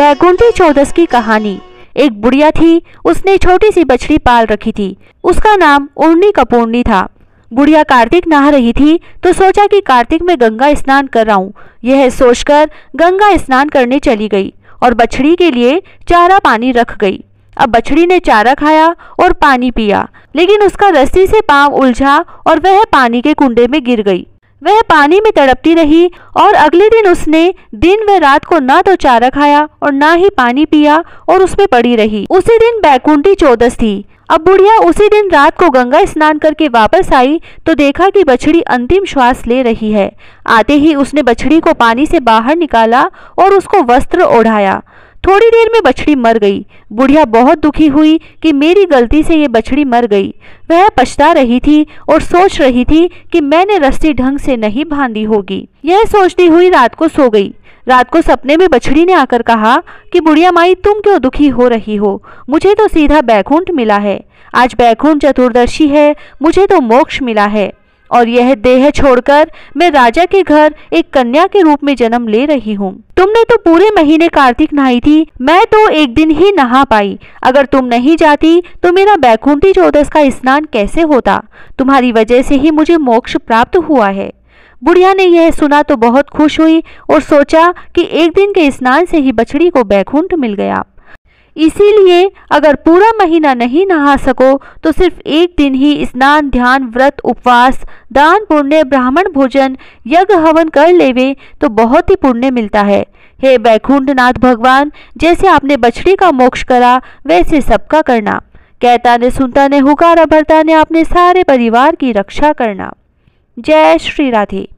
बैकुंठी चौदस की कहानी। एक बुढ़िया थी, उसने छोटी सी बछड़ी पाल रखी थी। उसका नाम उर्नी कपूर्णी था। बुढ़िया कार्तिक नहा रही थी तो सोचा कि कार्तिक में गंगा स्नान कर रहा हूँ। यह सोचकर गंगा स्नान करने चली गई और बछड़ी के लिए चारा पानी रख गई। अब बछड़ी ने चारा खाया और पानी पिया, लेकिन उसका रस्सी से पांव उलझा और वह पानी के कुंडे में गिर गई। वह पानी में तड़पती रही और अगले दिन उसने दिन व रात को ना तो चारा खाया और ना ही पानी पिया और उसमें पड़ी रही। उसी दिन बैकुंठी चौदस थी। अब बुढ़िया उसी दिन रात को गंगा स्नान करके वापस आई तो देखा कि बछड़ी अंतिम श्वास ले रही है। आते ही उसने बछड़ी को पानी से बाहर निकाला और उसको वस्त्र ओढ़ाया। थोड़ी देर में बछड़ी मर गई। बुढ़िया बहुत दुखी हुई कि मेरी गलती से ये बछड़ी मर गई। वह पछता रही थी और सोच रही थी कि मैंने रस्सी ढंग से नहीं बांधी होगी। यह सोचती हुई रात को सो गई। रात को सपने में बछड़ी ने आकर कहा कि बुढ़िया माई, तुम क्यों दुखी हो रही हो? मुझे तो सीधा बैकुंठ मिला है। आज बैकुंठ चतुर्दशी है, मुझे तो मोक्ष मिला है और यह देह छोड़कर मैं राजा के घर एक कन्या के रूप में जन्म ले रही हूँ। तुमने तो पूरे महीने कार्तिक नहाई थी, मैं तो एक दिन ही नहा पाई। अगर तुम नहीं जाती तो मेरा बैकुंठी चौदस का स्नान कैसे होता? तुम्हारी वजह से ही मुझे मोक्ष प्राप्त हुआ है। बुढ़िया ने यह सुना तो बहुत खुश हुई और सोचा कि एक दिन के स्नान से ही बछड़ी को बैकुंठ मिल गया। इसीलिए अगर पूरा महीना नहीं नहा सको तो सिर्फ एक दिन ही स्नान, ध्यान, व्रत, उपवास, दान, पुण्य, ब्राह्मण भोजन, यज्ञ हवन कर लेवे तो बहुत ही पुण्य मिलता है। हे बैकुंठनाथ भगवान, जैसे आपने बछड़ी का मोक्ष करा वैसे सबका करना। कहता ने सुनता ने हुकारा भरता ने अपने सारे परिवार की रक्षा करना। जय श्री राधे।